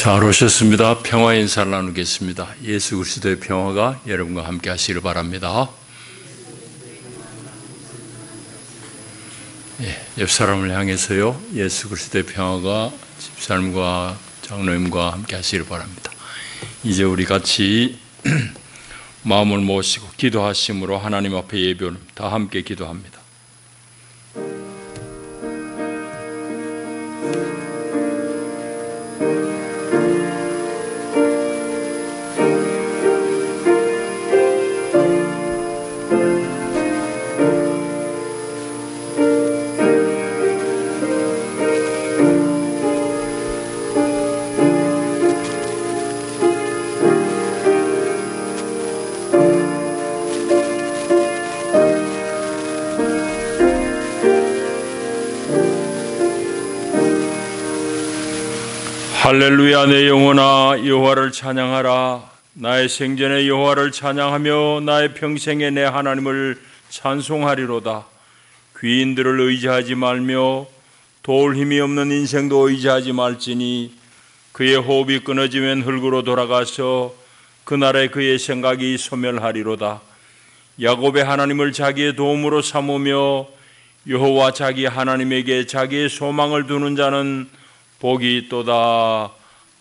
잘 오셨습니다. 평화 인사를 나누겠습니다. 예수 그리스도의 평화가 여러분과 함께 하시기를 바랍니다. 옆 사람을 향해서요, 예수 그리스도의 평화가 집사님과 장로님과 함께 하시기를 바랍니다. 이제 우리 같이 마음을 모시고 기도하심으로 하나님 앞에 예배를 다 함께 기도합니다. 할렐루야. 내 영혼아 여호와를 찬양하라. 나의 생전에 여호와를 찬양하며 나의 평생에 내 하나님을 찬송하리로다. 귀인들을 의지하지 말며 도울 힘이 없는 인생도 의지하지 말지니 그의 호흡이 끊어지면 흙으로 돌아가서 그날에 그의 생각이 소멸하리로다. 야곱의 하나님을 자기의 도움으로 삼으며 여호와 자기 하나님에게 자기의 소망을 두는 자는 복이 있도다.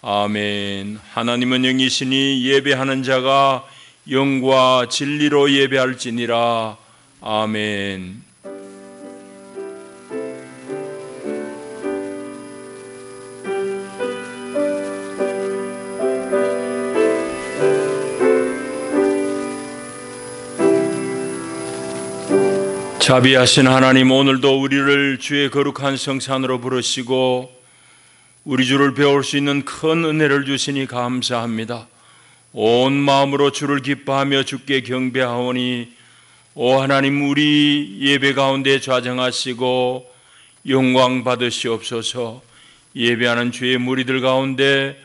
아멘. 하나님은 영이시니 예배하는 자가 영과 진리로 예배할지니라. 아멘. 자비하신 하나님, 오늘도 우리를 주의 거룩한 성산으로 부르시고 우리 주를 배울 수 있는 큰 은혜를 주시니 감사합니다. 온 마음으로 주를 기뻐하며 주께 경배하오니 오 하나님, 우리 예배 가운데 좌정하시고 영광 받으시옵소서. 예배하는 주의 무리들 가운데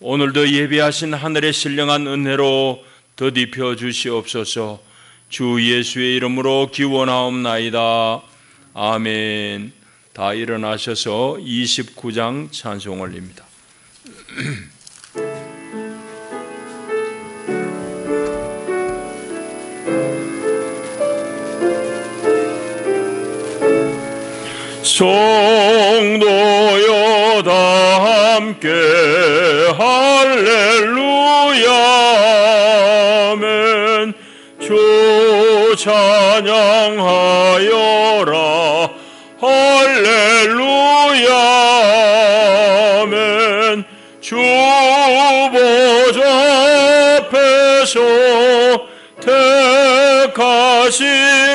오늘도 예배하신 하늘의 신령한 은혜로 덧입혀 주시옵소서. 주 예수의 이름으로 기원하옵나이다. 아멘. 다 일어나셔서 29장 찬송 올립니다. 성도여 다 함께 할렐루야 아멘. 주 찬양하여라 할렐루야 아멘. 주 보좌 앞에서 택하신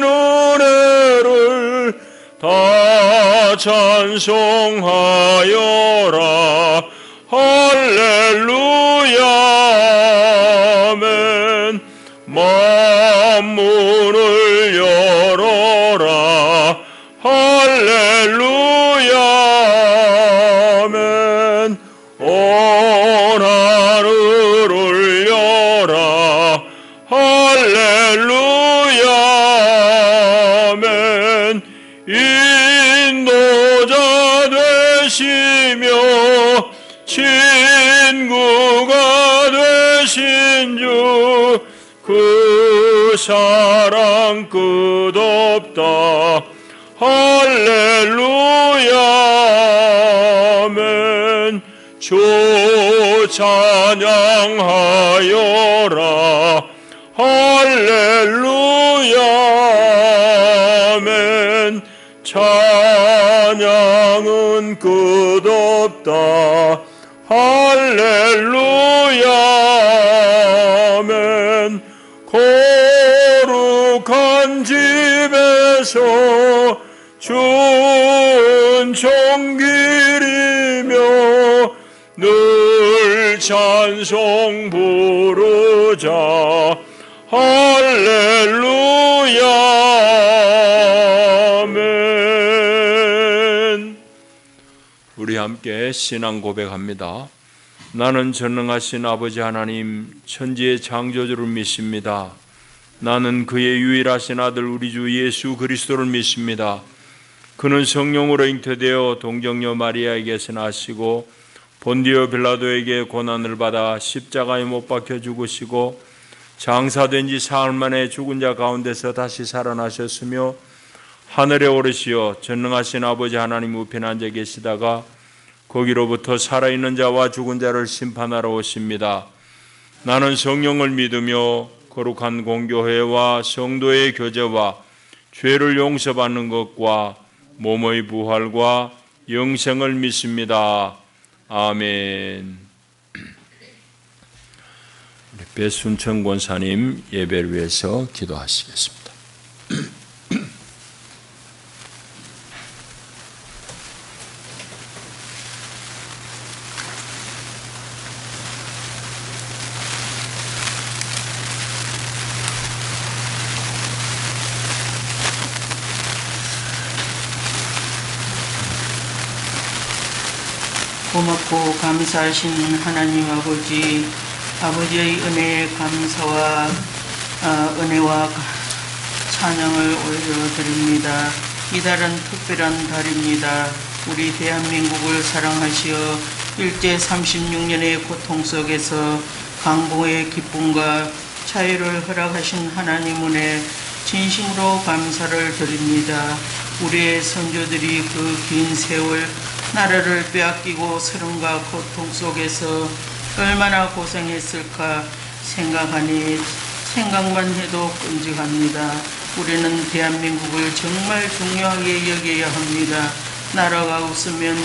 은혜를 다 찬송하여라 할렐루야 아멘. 만문을 열어라 할렐루야 아멘. 온 하늘을 열라 할렐루야 아멘. 인도자 되시며 친구가 되신 주 그 사랑 끝없다 할렐루야 아멘. 주 찬양하여라 할렐루야 아멘. 찬양은 끝없다 할렐루야 아멘. 거룩한 집에서 준총길이며 늘 찬송 부르자 할렐루야 아멘. 우리 함께 신앙 고백합니다. 나는 전능하신 아버지 하나님 천지의 창조주를 믿습니다. 나는 그의 유일하신 아들 우리 주 예수 그리스도를 믿습니다. 그는 성령으로 잉태되어 동정녀 마리아에게서 나시고 본디오 빌라도에게 고난을 받아 십자가에 못 박혀 죽으시고 장사된 지 사흘 만에 죽은 자 가운데서 다시 살아나셨으며 하늘에 오르시어 전능하신 아버지 하나님 우편에 앉아 계시다가 거기로부터 살아있는 자와 죽은 자를 심판하러 오십니다. 나는 성령을 믿으며 거룩한 공교회와 성도의 교제와 죄를 용서받는 것과 몸의 부활과 영생을 믿습니다. 아멘. 우리 배순천 권사님 예배를 위해서 기도하시겠습니다. 고맙고 감사하신 하나님 아버지, 아버지의 은혜에 감사와 은혜와 찬양을 올려드립니다. 이달은 특별한 달입니다. 우리 대한민국을 사랑하시어 일제 36년의 고통 속에서 강보의 기쁨과 자유를 허락하신 하나님 은혜 진심으로 감사를 드립니다. 우리의 선조들이 그 긴 세월 나라를 빼앗기고 서름과 고통 속에서 얼마나 고생했을까 생각만 해도 끔찍합니다. 우리는 대한민국을 정말 중요하게 여겨야 합니다. 나라가 없으면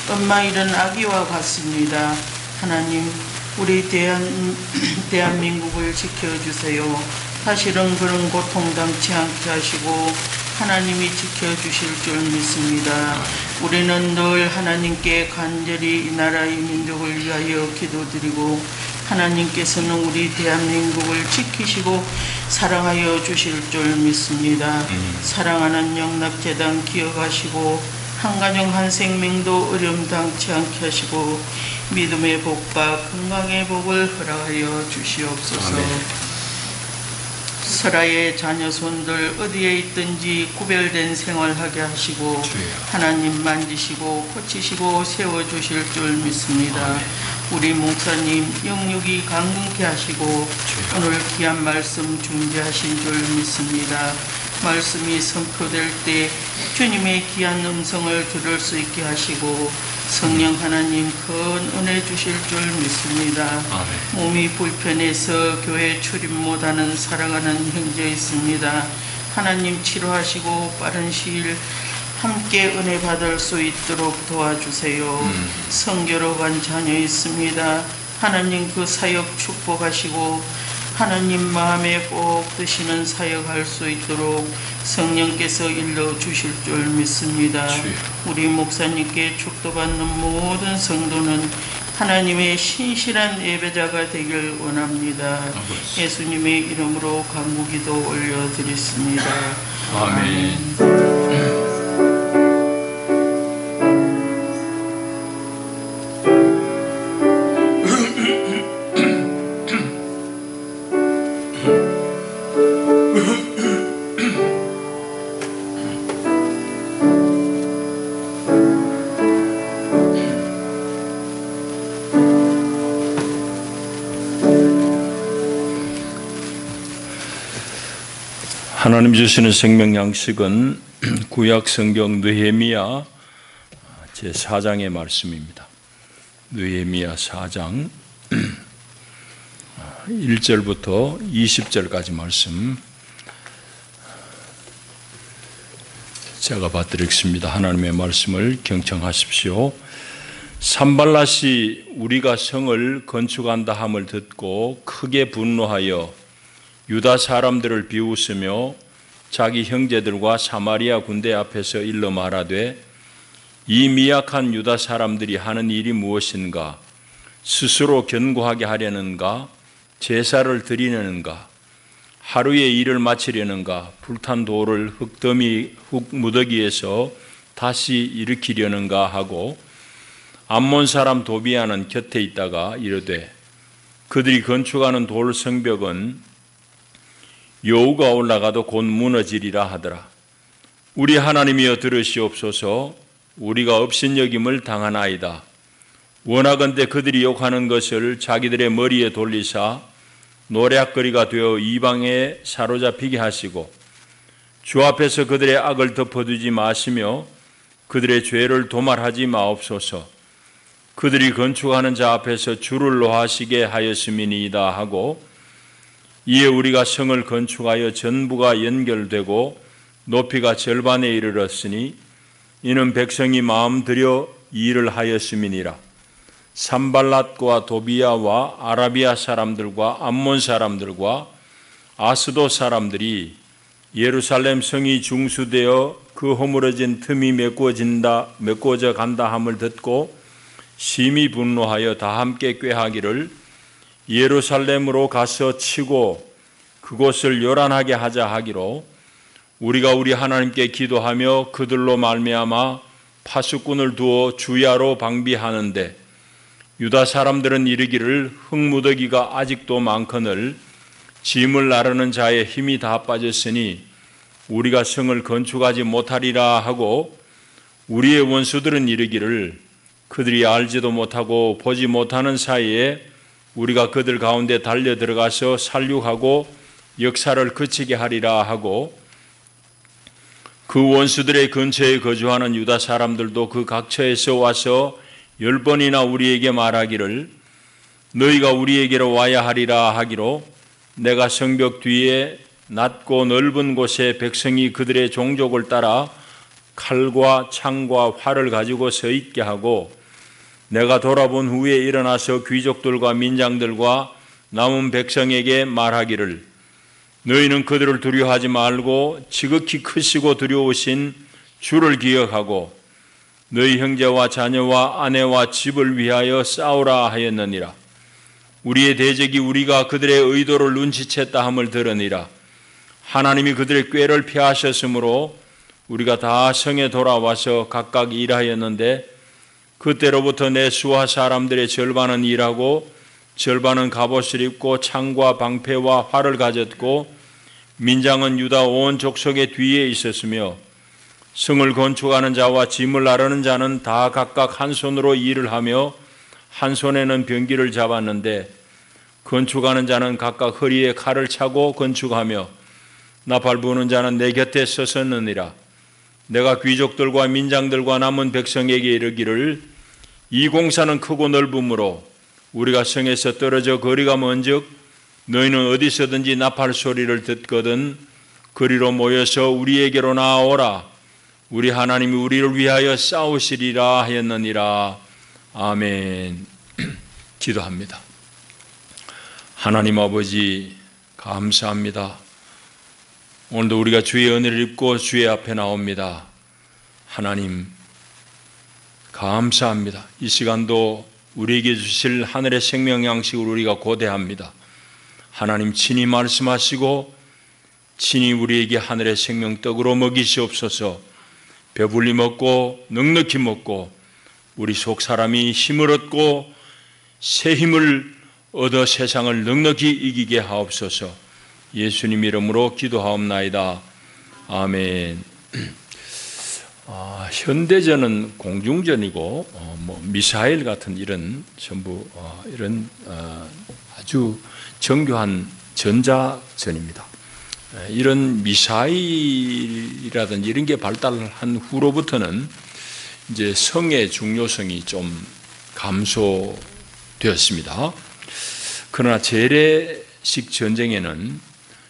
엄마 잃은 아기와 같습니다. 하나님, 우리 대한민국을 지켜주세요. 다시는 그런 고통 당치 않게 하시고 하나님이 지켜주실 줄 믿습니다. 우리는 늘 하나님께 간절히 이 나라의 민족을 위하여 기도드리고 하나님께서는 우리 대한민국을 지키시고 사랑하여 주실 줄 믿습니다. 사랑하는 영락재단 기억하시고 한 가정 한 생명도 어려움 당치 않게 하시고 믿음의 복과 건강의 복을 허락하여 주시옵소서. 아멘. 설아의 자녀손들 어디에 있든지 구별된 생활하게 하시고 하나님 만지시고 고치시고 세워주실 줄 믿습니다. 우리 목사님 영육이 강건케 하시고 오늘 귀한 말씀 준비하신 줄 믿습니다. 말씀이 선포될 때 주님의 귀한 음성을 들을 수 있게 하시고 성령 하나님 큰 은혜 주실 줄 믿습니다. 아멘. 몸이 불편해서 교회 출입 못하는 사랑하는 형제 있습니다. 하나님 치료하시고 빠른 시일 함께 은혜 받을 수 있도록 도와주세요. 선교로 간 자녀 있습니다. 하나님 그 사역 축복하시고 하나님 마음에 꼭 드시는 사역할 수 있도록 성령께서 일러주실 줄 믿습니다. 우리 목사님께 축도받는 모든 성도는 하나님의 신실한 예배자가 되길 원합니다. 예수님의 이름으로 간구기도 올려드렸습니다. 아멘. 하나님 주시는 생명 양식은 구약 성경 느헤미야 제4장의 말씀입니다. 느헤미야 4장 1절부터 20절까지 말씀 제가 받드리겠습니다. 하나님의 말씀을 경청하십시오. 산발랏이 우리가 성을 건축한다 함을 듣고 크게 분노하여 유다 사람들을 비웃으며 자기 형제들과 사마리아 군대 앞에서 일러 말하되 이 미약한 유다 사람들이 하는 일이 무엇인가? 스스로 견고하게 하려는가? 제사를 드리려는가? 하루에 일을 마치려는가? 불탄 돌을 흙무더기에서 다시 일으키려는가 하고 암몬 사람 도비아는 곁에 있다가 이르되 그들이 건축하는 돌 성벽은 여우가 올라가도 곧 무너지리라 하더라. 우리 하나님이여 들으시옵소서. 우리가 업신여김을 당하나이다. 원하건대 그들이 욕하는 것을 자기들의 머리에 돌리사 노략거리가 되어 이방에 사로잡히게 하시고 주 앞에서 그들의 악을 덮어두지 마시며 그들의 죄를 도말하지 마옵소서. 그들이 건축하는 자 앞에서 주를 노하시게 하였음이니이다 하고 이에 우리가 성을 건축하여 전부가 연결되고 높이가 절반에 이르렀으니 이는 백성이 마음 들여 일을 하였음이니라. 산발랏과 도비야와 아라비아 사람들과 암몬 사람들과 아스도 사람들이 예루살렘 성이 중수되어 그 허물어진 틈이 메꾸어져 간다 함을 듣고 심히 분노하여 다 함께 꾀하기를 예루살렘으로 가서 치고 그곳을 요란하게 하자 하기로 우리가 우리 하나님께 기도하며 그들로 말미암아 파수꾼을 두어 주야로 방비하는데 유다 사람들은 이르기를 흙무더기가 아직도 많거늘 짐을 나르는 자의 힘이 다 빠졌으니 우리가 성을 건축하지 못하리라 하고 우리의 원수들은 이르기를 그들이 알지도 못하고 보지 못하는 사이에 우리가 그들 가운데 달려 들어가서 살육하고 역사를 그치게 하리라 하고 그 원수들의 근처에 거주하는 유다 사람들도 그 각처에서 와서 10번이나 우리에게 말하기를 너희가 우리에게로 와야 하리라 하기로 내가 성벽 뒤에 낮고 넓은 곳에 백성이 그들의 종족을 따라 칼과 창과 활을 가지고 서 있게 하고 내가 돌아본 후에 일어나서 귀족들과 민장들과 남은 백성에게 말하기를 너희는 그들을 두려워하지 말고 지극히 크시고 두려우신 주를 기억하고 너희 형제와 자녀와 아내와 집을 위하여 싸우라 하였느니라. 우리의 대적이 우리가 그들의 의도를 눈치챘다 함을 들으니라. 하나님이 그들의 꾀를 피하셨으므로 우리가 다 성에 돌아와서 각각 일하였는데 그때로부터 내 수하 사람들의 절반은 일하고 절반은 갑옷을 입고 창과 방패와 활을 가졌고 민장은 유다 온 족속의 뒤에 있었으며 성을 건축하는 자와 짐을 나르는 자는 다 각각 한 손으로 일을 하며 한 손에는 병기를 잡았는데 건축하는 자는 각각 허리에 칼을 차고 건축하며 나팔 부는 자는 내 곁에 서섰느니라. 내가 귀족들과 민장들과 남은 백성에게 이르기를 이 공사는 크고 넓으므로 우리가 성에서 떨어져 거리가 먼즉 너희는 어디서든지 나팔 소리를 듣거든 거리로 모여서 우리에게로 나아오라. 우리 하나님이 우리를 위하여 싸우시리라 하였느니라. 아멘. 기도합니다. 하나님 아버지 감사합니다. 오늘도 우리가 주의 은혜를 입고 주의 앞에 나옵니다. 하나님 감사합니다. 이 시간도 우리에게 주실 하늘의 생명 양식을 우리가 고대합니다. 하나님 친히 말씀하시고 친히 우리에게 하늘의 생명 떡으로 먹이시옵소서. 배불리 먹고 넉넉히 먹고 우리 속 사람이 힘을 얻고 새 힘을 얻어 세상을 넉넉히 이기게 하옵소서. 예수님 이름으로 기도하옵나이다. 아멘. 현대전은 공중전이고 미사일 같은 이런 전부 이런 아주 정교한 전자전입니다. 이런 미사일이라든지 이런 게 발달한 후로부터는 이제 성의 중요성이 좀 감소되었습니다. 그러나 재래식 전쟁에는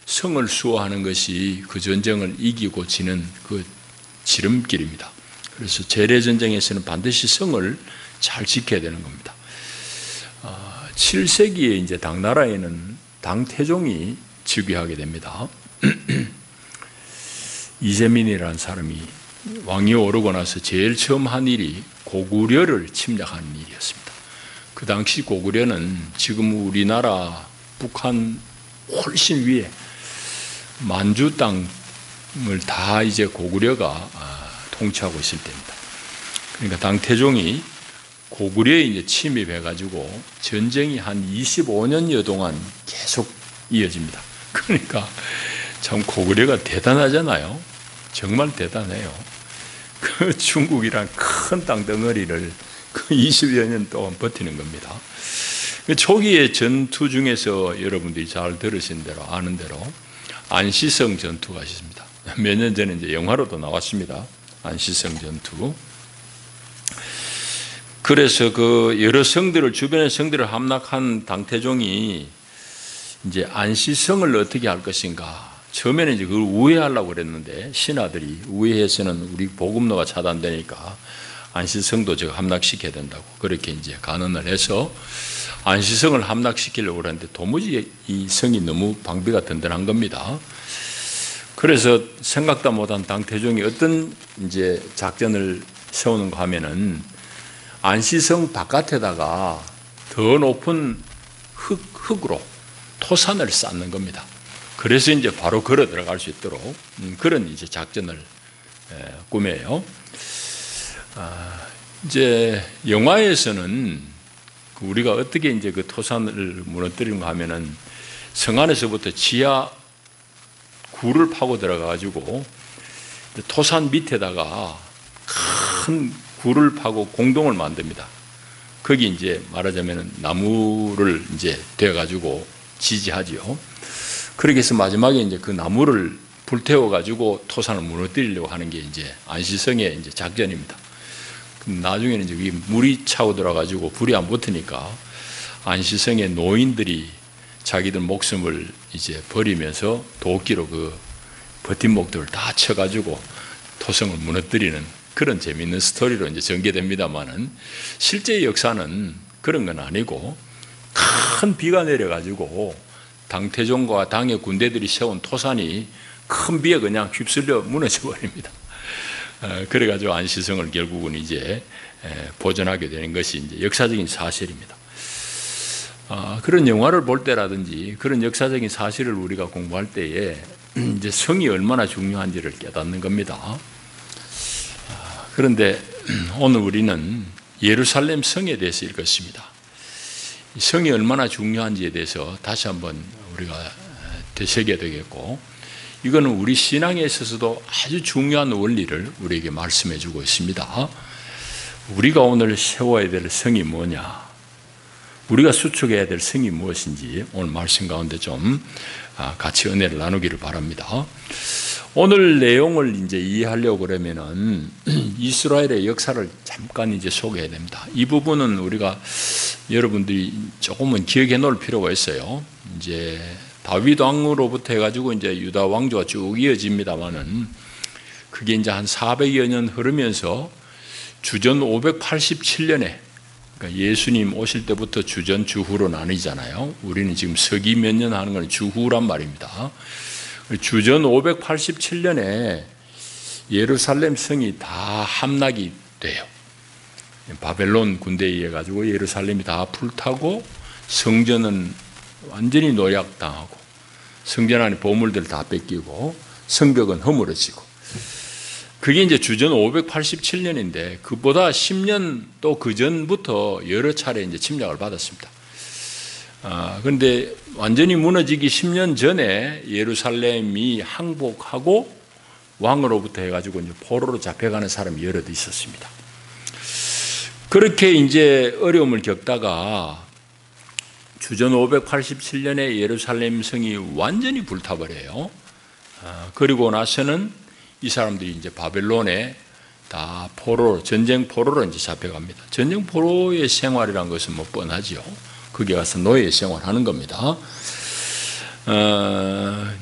성을 수호하는 것이 그 전쟁을 이기고 지는 그 지름길입니다. 그래서 재래 전쟁에서는 반드시 성을 잘 지켜야 되는 겁니다. 7세기에 이제 당나라에는 당태종이 즉위하게 됩니다. 이재민이라는 사람이 왕이 오르고 나서 제일 처음 한 일이 고구려를 침략하는 일이었습니다. 그 당시 고구려는 지금 우리나라 북한 훨씬 위에 만주 땅을 다 이제 고구려가 통치하고 있을 때입니다. 그러니까 당태종이 고구려에 이제 침입해가지고 전쟁이 한 25년여 동안 계속 이어집니다. 그러니까 참 고구려가 대단하잖아요. 정말 대단해요. 그 중국이란 큰 땅덩어리를 그 20여 년 동안 버티는 겁니다. 그 초기의 전투 중에서 여러분들이 잘 들으신 대로 아는 대로 안시성 전투가 있습니다. 몇 년 전에 이제 영화로도 나왔습니다. 안시성 전투. 그래서 그 여러 성들을 주변의 성들을 함락한 당태종이 이제 안시성을 어떻게 할 것인가. 처음에는 이제 그걸 우회하려고 그랬는데 신하들이 우회해서는 우리 보급로가 차단되니까 안시성도 제가 함락시켜야 된다고 그렇게 이제 간언을 해서 안시성을 함락시키려고 그랬는데 도무지 이 성이 너무 방비가 든든한 겁니다. 그래서 생각도 못한 당태종이 어떤 이제 작전을 세우는가 하면은 안시성 바깥에다가 더 높은 흙으로 토산을 쌓는 겁니다. 그래서 이제 바로 걸어 들어갈 수 있도록 그런 이제 작전을 꾸며요. 이제 영화에서는 우리가 어떻게 이제 그 토산을 무너뜨리는가 하면은 성 안에서부터 지하 굴을 파고 들어가 가지고 토산 밑에다가 큰 굴을 파고 공동을 만듭니다. 거기 이제 말하자면은 나무를 이제 대어 가지고 지지하지요. 그렇게 해서 마지막에 이제 그 나무를 불태워 가지고 토산을 무너뜨리려고 하는 게 이제 안시성의 이제 작전입니다. 나중에는 이제 물이 차고 들어가지고 불이 안 붙으니까 안시성의 노인들이 자기들 목숨을 이제 버리면서 도끼로 그 버팀목들을 다 쳐가지고 토성을 무너뜨리는 그런 재미있는 스토리로 이제 전개됩니다만은 실제 역사는 그런 건 아니고 큰 비가 내려가지고 당태종과 당의 군대들이 세운 토산이 큰 비에 그냥 휩쓸려 무너져 버립니다. 그래가지고 안시성을 결국은 이제 보존하게 되는 것이 이제 역사적인 사실입니다. 그런 영화를 볼 때라든지 그런 역사적인 사실을 우리가 공부할 때에 이제 성이 얼마나 중요한지를 깨닫는 겁니다. 그런데 오늘 우리는 예루살렘 성에 대해서 읽었습니다. 성이 얼마나 중요한지에 대해서 다시 한번 우리가 되새겨야 되겠고, 이거는 우리 신앙에 있어서도 아주 중요한 원리를 우리에게 말씀해 주고 있습니다. 우리가 오늘 세워야 될 성이 뭐냐, 우리가 수축해야 될 성이 무엇인지 오늘 말씀 가운데 좀 같이 은혜를 나누기를 바랍니다. 오늘 내용을 이제 이해하려고 그러면은 이스라엘의 역사를 잠깐 이제 소개해야 됩니다. 이 부분은 우리가 여러분들이 조금은 기억해 놓을 필요가 있어요. 이제 다윗 왕으로부터 해가지고 이제 유다 왕조가 쭉 이어집니다만은 그게 이제 한 400여 년 흐르면서 주전 587년에 그러니까 예수님 오실 때부터 주전 주후로 나뉘잖아요. 우리는 지금 서기 몇 년 하는 건 주후란 말입니다. 주전 587년에 예루살렘 성이 다 함락이 돼요. 바벨론 군대에 의해 가지고 예루살렘이 다 불타고 성전은 완전히 노략당하고 성전 안에 보물들 다 뺏기고 성벽은 허물어지고, 그게 이제 주전 587년인데 그보다 10년 또 그 전부터 여러 차례 이제 침략을 받았습니다. 그런데 완전히 무너지기 10년 전에 예루살렘이 항복하고 왕으로부터 해가지고 이제 포로로 잡혀가는 사람이 여럿 있었습니다. 그렇게 이제 어려움을 겪다가 주전 587년에 예루살렘 성이 완전히 불타버려요. 그리고 나서는 이 사람들이 이제 바벨론에 다 포로, 전쟁 포로로 이제 잡혀갑니다. 전쟁 포로의 생활이란 것은 뭐 뻔하지요. 거기 가서 노예 생활하는 겁니다.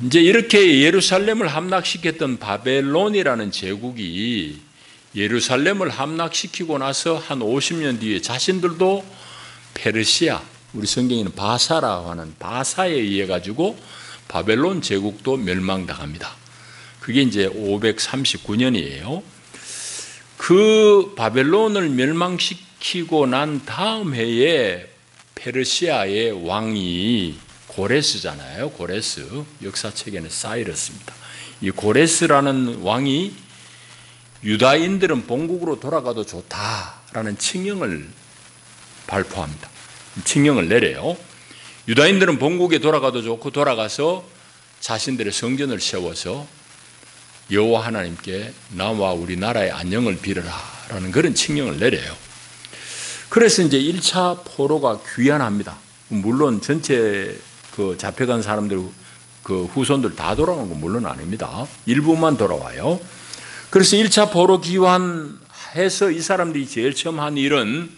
이제 이렇게 예루살렘을 함락시켰던 바벨론이라는 제국이 예루살렘을 함락시키고 나서 한 50년 뒤에 자신들도 페르시아, 우리 성경에는 바사라고 하는 바사에 의해 가지고 바벨론 제국도 멸망당합니다. 그게 이제 539년이에요. 그 바벨론을 멸망시키고 난 다음 해에 페르시아의 왕이 고레스잖아요. 고레스, 역사책에는 사이러스입니다. 이 고레스라는 왕이 유다인들은 본국으로 돌아가도 좋다라는 칙령을 발표합니다. 칙령을 내려요. 유다인들은 본국에 돌아가도 좋고 돌아가서 자신들의 성전을 세워서 여호와 하나님께 나와 우리 나라의 안녕을 빌어라 라는 그런 칙령을 내려요. 그래서 이제 1차 포로가 귀환합니다. 물론 전체 그 잡혀간 사람들 그 후손들 다 돌아온 건 물론 아닙니다. 일부만 돌아와요. 그래서 1차 포로 귀환해서 이 사람들이 제일 처음 한 일은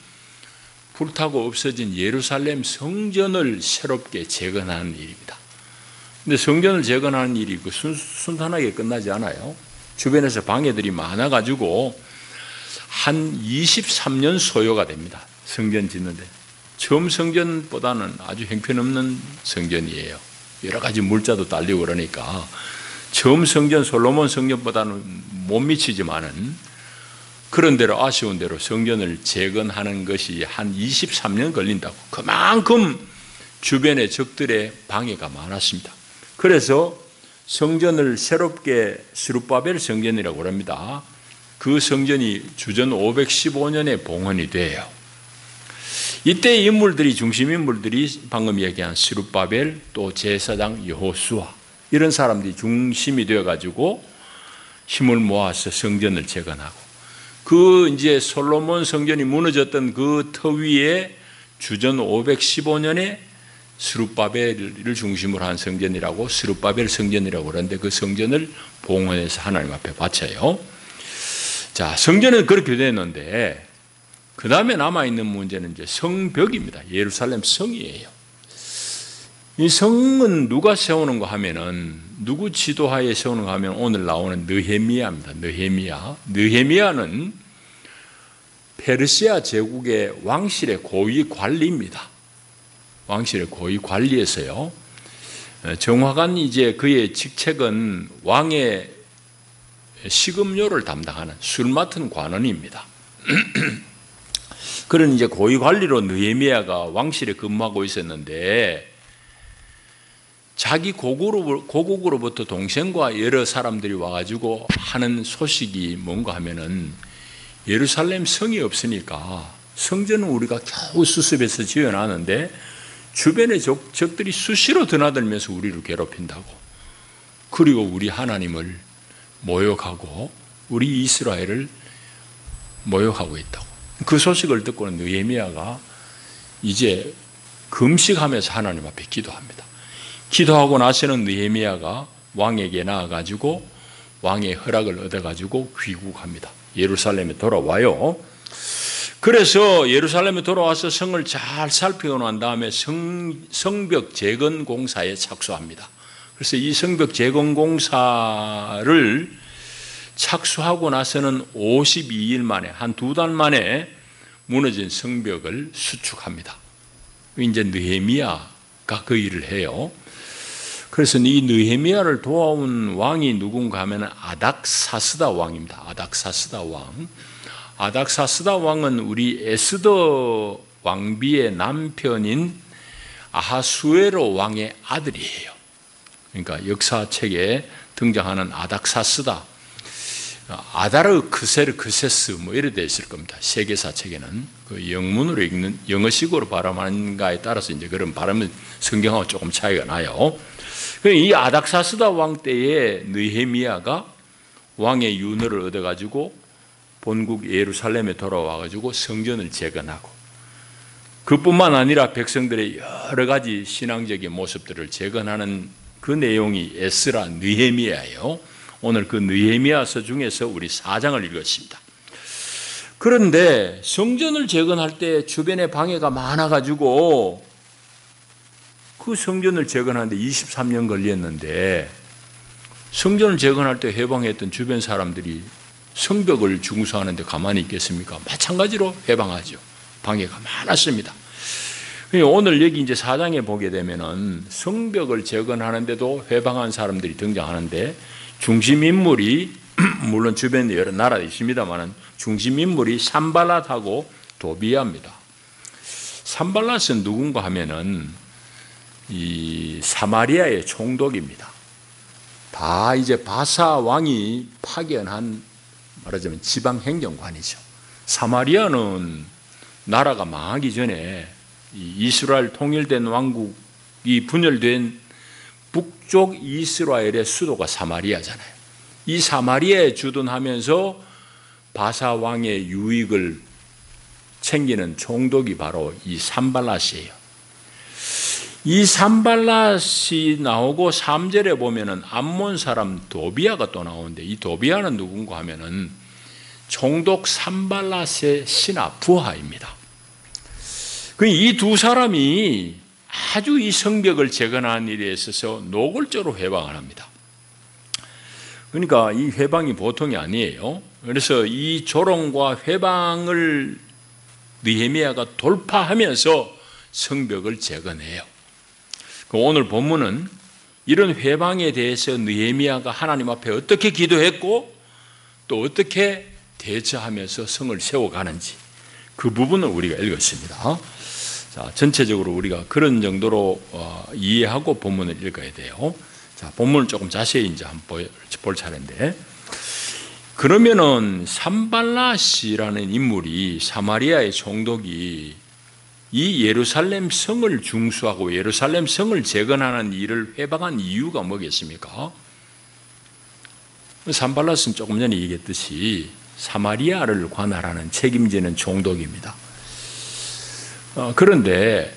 불타고 없어진 예루살렘 성전을 새롭게 재건하는 일입니다. 근데 성전을 재건하는 일이 그 순탄하게 끝나지 않아요. 주변에서 방해들이 많아가지고 한 23년 소요가 됩니다. 성전 짓는데. 처음 성전보다는 아주 형편없는 성전이에요. 여러 가지 물자도 딸리고 그러니까 처음 성전 솔로몬 성전보다는 못 미치지만은 그런 대로 아쉬운 대로 성전을 재건하는 것이 한 23년 걸린다고. 그만큼 주변의 적들의 방해가 많았습니다. 그래서 성전을 새롭게 스룹바벨 성전이라고 합니다. 그 성전이 주전 515년에 봉헌이 돼요. 이때 인물들이 중심 인물들이 방금 얘기한 스룹바벨 또 제사장 여호수아 이런 사람들이 중심이 되어 가지고 힘을 모아서 성전을 재건하고 그 이제 솔로몬 성전이 무너졌던 그 터 위에 주전 515년에 스룹바벨을 중심으로 한 성전이라고 스룹바벨 성전이라고 그러는데 그 성전을 봉헌해서 하나님 앞에 바쳐요. 자, 성전은 그렇게 됐는데 그 다음에 남아있는 문제는 이제 성벽입니다. 예루살렘 성이에요. 이 성은 누가 세우는가 하면은 누구 지도하에 세우는가 하면 오늘 나오는 느헤미야입니다. 느헤미야는 페르시아 제국의 왕실의 고위 관리입니다. 왕실의 고위 관리에서요. 정확한 이제 그의 직책은 왕의 식음료를 담당하는 술 맡은 관원입니다. 그런 이제 고위 관리로 느헤미야가 왕실에 근무하고 있었는데 자기 고국으로부터 동생과 여러 사람들이 와가지고 하는 소식이 뭔가 하면은 예루살렘 성이 없으니까 성전은 우리가 겨우 수습해서 지어놨는데 주변의 적들이 수시로 드나들면서 우리를 괴롭힌다고. 그리고 우리 하나님을 모욕하고 우리 이스라엘을 모욕하고 있다고. 그 소식을 듣고는 느헤미야가 이제 금식하면서 하나님 앞에 기도합니다. 기도하고 나서는 느헤미야가 왕에게 나아가지고 왕의 허락을 얻어가지고 귀국합니다. 예루살렘에 돌아와요. 그래서 예루살렘에 돌아와서 성을 잘 살피고 난 다음에 성벽 재건 공사에 착수합니다. 그래서 이 성벽 재건 공사를 착수하고 나서는 52일 만에 한 2달 만에 무너진 성벽을 수축합니다. 이제 느헤미야가 그 일을 해요. 그래서 이 느헤미야를 도와온 왕이 누군가 하면 아닥사스다 왕입니다. 아닥사스다 왕. 아닥사스다 왕은 우리 에스더 왕비의 남편인 아하수에로 왕의 아들이에요. 그러니까 역사책에 등장하는 아닥사스다, 아다르크세르크세스 뭐 이래 돼 있을 겁니다. 세계사 책에는 그 영문으로 읽는 영어식으로 발음하는가에 따라서 이제 그런 발음은 성경하고 조금 차이가 나요. 이 아닥사스다 왕 때에 느헤미야가 왕의 윤허를 얻어가지고 본국 예루살렘에 돌아와가지고 성전을 재건하고 그뿐만 아니라 백성들의 여러 가지 신앙적인 모습들을 재건하는 그 내용이 에스라 느헤미야예요. 오늘 그 느헤미야서 중에서 우리 4장을 읽었습니다. 그런데 성전을 재건할 때 주변에 방해가 많아가지고 그 성전을 재건하는데 23년 걸렸는데 성전을 재건할 때 해방했던 주변 사람들이 성벽을 중수하는데 가만히 있겠습니까? 마찬가지로 해방하죠. 방해가 많았습니다. 오늘 여기 이제 4장에 보게 되면은 성벽을 재건하는데도 해방한 사람들이 등장하는데 중심 인물이 물론 주변에 여러 나라도 있습니다만은 중심 인물이 산발랏하고 도비아입니다. 산발랏은 누군가 하면은 이 사마리아의 총독입니다. 다 이제 바사 왕이 파견한 말하자면 지방 행정관이죠. 사마리아는 나라가 망하기 전에 이스라엘 통일된 왕국이 분열된 북쪽 이스라엘의 수도가 사마리아잖아요. 이 사마리아에 주둔하면서 바사 왕의 유익을 챙기는 총독이 바로 이 산발랏이에요. 이 산발랏이 나오고 3절에 보면은 암몬 사람 도비아가 또 나오는데, 이 도비아는 누군가 하면은 총독 산발랏의 신하 부하입니다. 이 두 사람이 아주 이 성벽을 재건하는 일에 있어서 노골적으로 회방을 합니다. 그러니까 이 회방이 보통이 아니에요. 그래서 이 조롱과 회방을 느헤미야가 돌파하면서 성벽을 재건해요. 오늘 본문은 이런 회방에 대해서 느헤미야가 하나님 앞에 어떻게 기도했고 또 어떻게 대처하면서 성을 세워가는지 그 부분을 우리가 읽었습니다. 자, 전체적으로 우리가 그런 정도로 이해하고 본문을 읽어야 돼요. 자, 본문을 조금 자세히 이제 한번 볼 차례인데, 그러면은 산발랏이라는 인물이, 사마리아의 총독이 이 예루살렘 성을 중수하고 예루살렘 성을 재건하는 일을 회방한 이유가 뭐겠습니까? 산발랏은 조금 전에 얘기했듯이 사마리아를 관할하는 책임지는 총독입니다. 그런데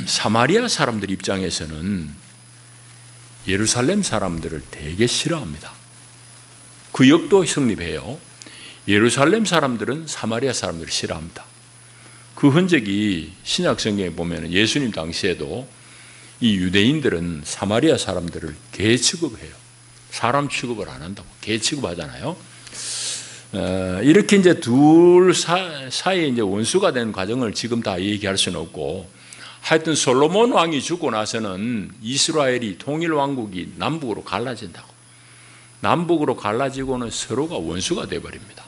사마리아 사람들 입장에서는 예루살렘 사람들을 되게 싫어합니다. 그 역도 성립해요. 예루살렘 사람들은 사마리아 사람들을 싫어합니다. 그 흔적이 신약 성경에 보면 예수님 당시에도 이 유대인들은 사마리아 사람들을 개 취급해요. 사람 취급을 안 한다고 개 취급하잖아요. 이렇게 이제 둘 사이에 이제 원수가 된 과정을 지금 다 얘기할 수는 없고, 하여튼 솔로몬 왕이 죽고 나서는 이스라엘이 통일 왕국이 남북으로 갈라진다고. 남북으로 갈라지고는 서로가 원수가 되어버립니다.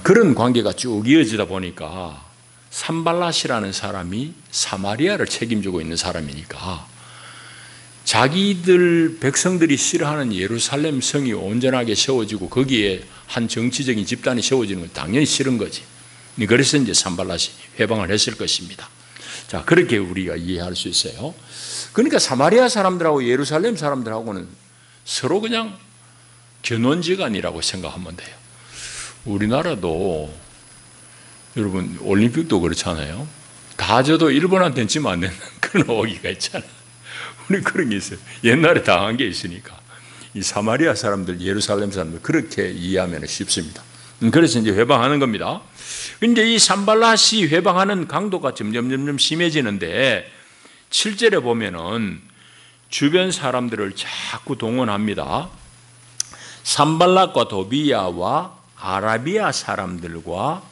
그런 관계가 쭉 이어지다 보니까 산발랏이라는 사람이 사마리아를 책임지고 있는 사람이니까 자기들 백성들이 싫어하는 예루살렘 성이 온전하게 세워지고 거기에 한 정치적인 집단이 세워지는 건 당연히 싫은 거지. 그래서 이제 산발랏이 회방을 했을 것입니다. 자, 그렇게 우리가 이해할 수 있어요. 그러니까 사마리아 사람들하고 예루살렘 사람들하고는 서로 그냥 견원지간이라고 생각하면 돼요. 우리나라도 여러분 올림픽도 그렇잖아요. 다 져도 일본한테는 지면 안 되는 그런 오기가 있잖아요. 우리 그런 게 있어요. 옛날에 당한 게 있으니까. 이 사마리아 사람들, 예루살렘 사람들 그렇게 이해하면 쉽습니다. 그래서 이제 회방하는 겁니다. 근데 이 산발랏이 회방하는 강도가 점점 심해지는데 7절에 보면은 주변 사람들을 자꾸 동원합니다. 산발랏과 도비야와 아라비아 사람들과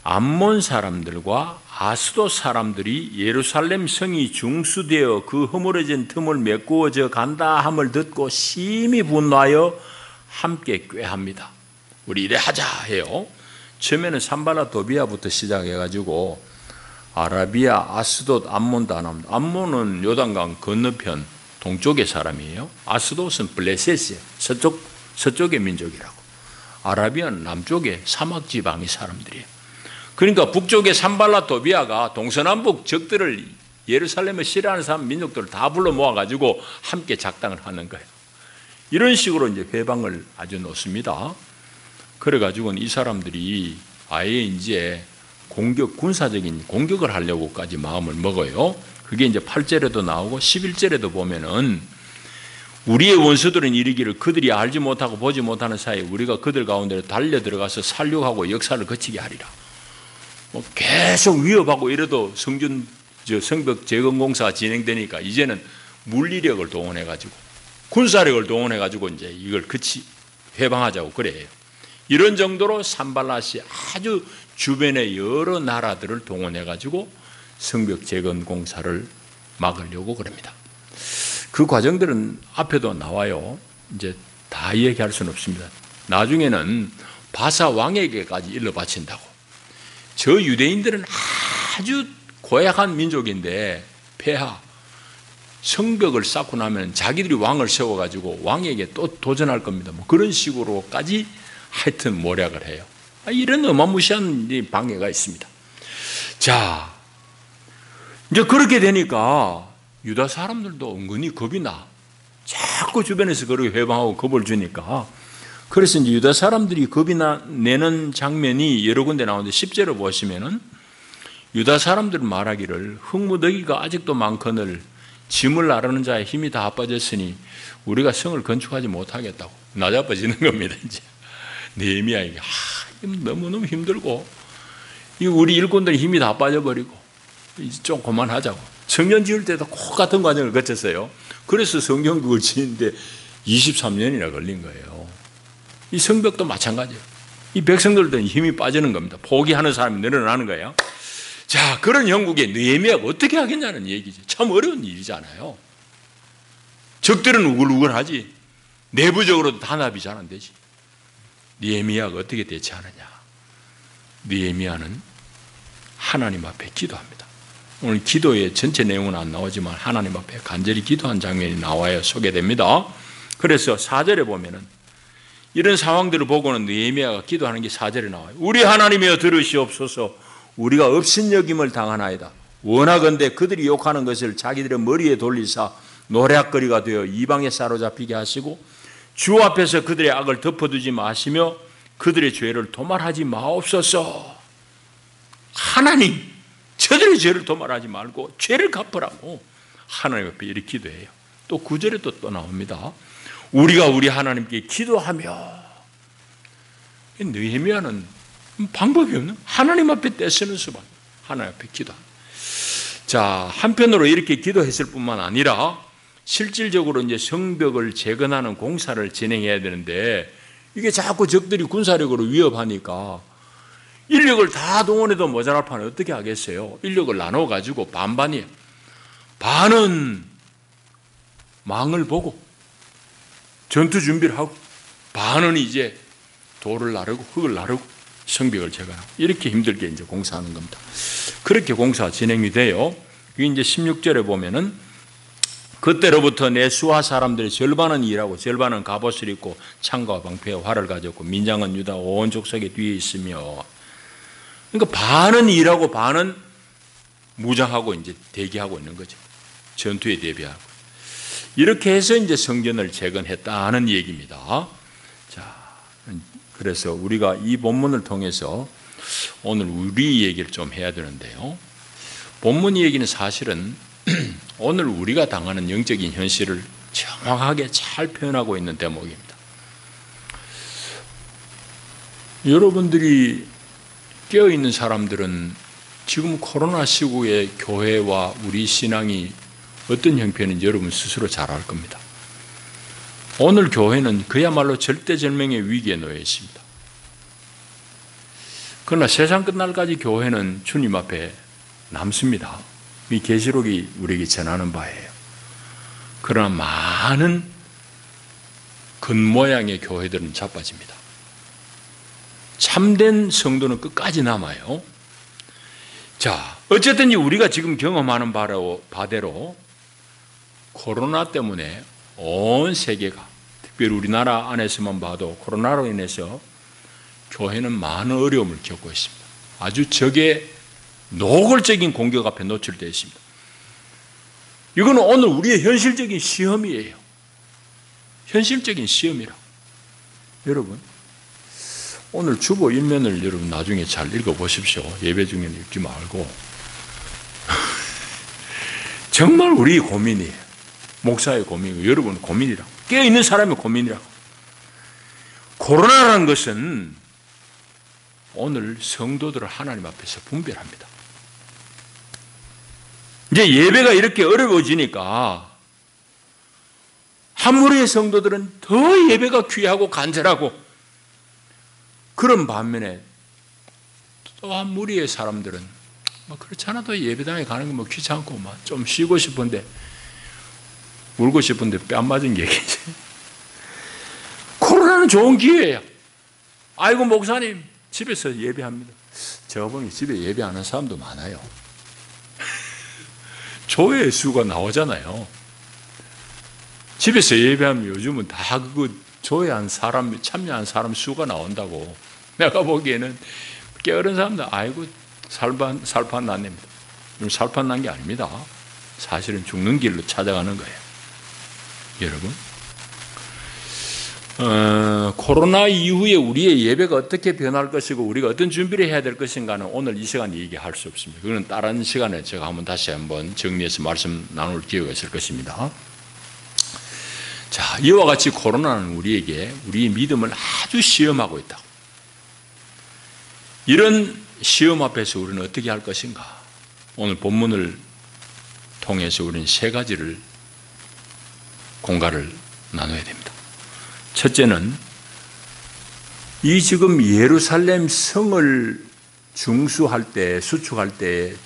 암몬 사람들과 아스돗 사람들이 예루살렘 성이 중수되어 그 허물어진 틈을 메꾸어져 간다 함을 듣고 심히 분노하여 함께 꾀합니다. 우리 이래 하자 해요. 처음에는 산발랏 도비야부터 시작해가지고 아라비아, 아스돗, 암몬 다 나옵니다. 암몬은 요단강 건너편 동쪽의 사람이에요. 아스돗은 블레셋이에요. 서쪽의 민족이라고. 아라비아는 남쪽의 사막 지방의 사람들이에요. 그러니까 북쪽의 산발랏 도비야가 동서남북 적들을 예루살렘을 싫어하는 사람 민족들을 다 불러 모아가지고 함께 작당을 하는 거예요. 이런 식으로 이제 회방을 아주 놓습니다. 그래가지고는 이 사람들이 아예 이제 군사적인 공격을 하려고까지 마음을 먹어요. 그게 이제 8절에도 나오고 11절에도 보면은 우리의 원수들은 이르기를 그들이 알지 못하고 보지 못하는 사이에 우리가 그들 가운데 달려 들어가서 살육하고 역사를 거치게 하리라. 계속 위협하고 이래도 성벽 재건 공사가 진행되니까 이제는 물리력을 동원해가지고 군사력을 동원해가지고 이제 이걸 회방하자고 그래요. 이런 정도로 산발랏이 아주 주변의 여러 나라들을 동원해가지고 성벽 재건 공사를 막으려고 그럽니다. 그 과정들은 앞에도 나와요. 이제 다 얘기할 수는 없습니다. 나중에는 바사 왕에게까지 일러 바친다고. 저 유대인들은 아주 고약한 민족인데 폐하, 성벽을 쌓고 나면 자기들이 왕을 세워가지고 왕에게 또 도전할 겁니다. 뭐 그런 식으로까지 하여튼 모략을 해요. 이런 어마무시한 방해가 있습니다. 자, 이제 그렇게 되니까 유다 사람들도 은근히 겁이 나. 자꾸 주변에서 그렇게 회방하고 겁을 주니까 그래서 이제 유다 사람들이 겁이 내는 장면이 여러 군데 나오는데 10절을 보시면은 유다 사람들은 말하기를 흙무더기가 아직도 많거늘 짐을 나르는 자의 힘이 다 빠졌으니 우리가 성을 건축하지 못하겠다고 나자빠지는 겁니다. 이제 느헤미야에게 너무너무 힘들고 이 우리 일꾼들의 힘이 다 빠져버리고 이제 좀 그만하자고. 성전 지을 때도 꼭 같은 과정을 거쳤어요. 그래서 성경 그걸 지는데 23년이나 걸린 거예요. 이 성벽도 마찬가지예요. 이 백성들도 힘이 빠지는 겁니다. 포기하는 사람이 늘어나는 거예요. 자, 그런 형국에 느헤미야가 어떻게 하겠냐는 얘기죠. 참 어려운 일이잖아요. 적들은 우글우글하지. 내부적으로도 단합이 잘 안 되지. 느헤미야가 어떻게 대처하느냐. 느헤미야는 하나님 앞에 기도합니다. 오늘 기도의 전체 내용은 안 나오지만 하나님 앞에 간절히 기도한 장면이 나와요. 소개됩니다. 그래서 4절에 보면은 이런 상황들을 보고는 느헤미야가 기도하는 게 4절에 나와요. 우리 하나님이여 들으시옵소서. 우리가 업신여김을 당하나이다. 원하건대 그들이 욕하는 것을 자기들의 머리에 돌리사 노략거리가 되어 이방에 사로잡히게 하시고 주 앞에서 그들의 악을 덮어두지 마시며 그들의 죄를 도말하지 마옵소서. 하나님, 저들의 죄를 도말하지 말고 죄를 갚으라고 하나님 앞에 이렇게 기도해요. 또 9절에 또 나옵니다. 우리가 우리 하나님께 기도하며. 느헤미야는 방법이 없는 하나님 앞에 떼쓰는 수밖에. 하나님 앞에 기도합니다. 자, 한편으로 이렇게 기도했을 뿐만 아니라 실질적으로 이제 성벽을 재건하는 공사를 진행해야 되는데 이게 자꾸 적들이 군사력으로 위협하니까 인력을 다 동원해도 모자랄 판에 어떻게 하겠어요? 인력을 나눠가지고 반반이에요. 반은 망을 보고 전투 준비를 하고 반은 이제 돌을 나르고 흙을 나르고 성벽을 재건하고 이렇게 힘들게 이제 공사하는 겁니다. 그렇게 공사가 진행이 돼요. 이게 이제 16절에 보면은 그때로부터 내 수하 사람들의 절반은 일하고 절반은 갑옷을 입고 창과 방패와 활을 가졌고 민장은 유다 온 족속의 뒤에 있으며 그러니까 반은 일하고 반은 무장하고 이제 대기하고 있는 거죠. 전투에 대비하고. 이렇게 해서 이제 성전을 재건했다는 얘기입니다. 자, 그래서 우리가 이 본문을 통해서 오늘 우리 얘기를 좀 해야 되는데요. 본문 얘기는 사실은 오늘 우리가 당하는 영적인 현실을 정확하게 잘 표현하고 있는 대목입니다. 여러분들이 깨어있는 사람들은 지금 코로나 시국의 교회와 우리 신앙이 어떤 형편인지 여러분 스스로 잘 알 겁니다. 오늘 교회는 그야말로 절대절명의 위기에 놓여 있습니다. 그러나 세상 끝날까지 교회는 주님 앞에 남습니다. 이 계시록이 우리에게 전하는 바예요. 그러나 많은 겉모양의 교회들은 자빠집니다. 참된 성도는 끝까지 남아요. 자, 어쨌든 우리가 지금 경험하는 바대로 코로나 때문에 온 세계가 특별히 우리나라 안에서만 봐도 코로나로 인해서 교회는 많은 어려움을 겪고 있습니다. 아주 적의 노골적인 공격 앞에 노출되어 있습니다. 이거는 오늘 우리의 현실적인 시험이에요. 현실적인 시험이라. 여러분, 오늘 주보 일면을 여러분 나중에 잘 읽어보십시오. 예배 중에는 읽지 말고. 정말 우리 고민이에요. 목사의 고민이고 여러분 고민이라고. 깨어있는 사람의 고민이라고. 코로나라는 것은 오늘 성도들을 하나님 앞에서 분별합니다. 이제 예배가 이렇게 어려워지니까 한 무리의 성도들은 더 예배가 귀하고 간절하고 그런 반면에 또 한 무리의 사람들은 뭐 그렇지 않아도 예배당에 가는 거 뭐 귀찮고 막 좀 쉬고 싶은데 울고 싶은데 뺨 맞은 얘기지. 코로나는 좋은 기회예요. 아이고 목사님 집에서 예배합니다. 제가 보니 집에 예배하는 사람도 많아요. 조회 수가 나오잖아요. 집에서 예배하면 요즘은 다 그거 조회한 사람, 참여한 사람 수가 나온다고. 내가 보기에는 깨어른 사람들 아이고 살판 났습니다. 살판 난 게 아닙니다. 사실은 죽는 길로 찾아가는 거예요. 여러분, 코로나 이후에 우리의 예배가 어떻게 변할 것이고 우리가 어떤 준비를 해야 될 것인가는 오늘 이 시간에 얘기할 수 없습니다. 그건 다른 시간에 제가 다시 한번 정리해서 말씀 나눌 기회가 있을 것입니다. 자, 이와 같이 코로나는 우리에게 우리의 믿음을 아주 시험하고 있다. 이런 시험 앞에서 우리는 어떻게 할 것인가? 오늘 본문을 통해서 우리는 세 가지를 공갈을 나눠야 됩니다. 첫째는 이 지금 예루살렘 성을 중수할 때, 수축할 때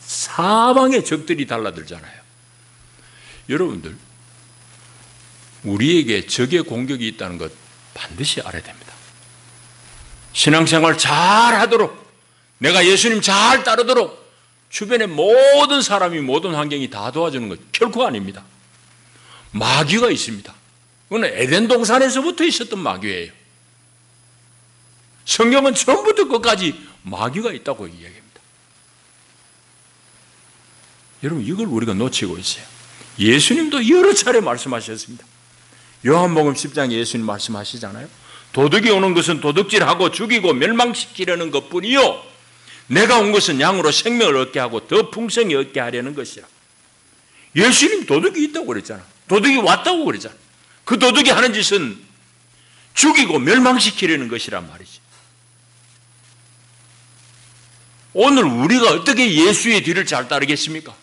사방의 적들이 달라들잖아요. 여러분들, 우리에게 적의 공격이 있다는 것 반드시 알아야 됩니다. 신앙생활 잘 하도록, 내가 예수님 잘 따르도록 주변의 모든 사람이, 모든 환경이 다 도와주는 것 결코 아닙니다. 마귀가 있습니다. 그건 에덴 동산에서부터 있었던 마귀예요. 성경은 처음부터 끝까지 마귀가 있다고 이야기합니다. 여러분, 이걸 우리가 놓치고 있어요. 예수님도 여러 차례 말씀하셨습니다. 요한복음 10장에 예수님 말씀하시잖아요. 도둑이 오는 것은 도둑질하고 죽이고 멸망시키려는 것뿐이요, 내가 온 것은 양으로 생명을 얻게 하고 더 풍성히 얻게 하려는 것이라. 예수님 도둑이 있다고 그랬잖아. 도둑이 왔다고 그랬잖아. 그 도둑이 하는 짓은 죽이고 멸망시키려는 것이란 말이지. 오늘 우리가 어떻게 예수의 뒤를 잘 따르겠습니까?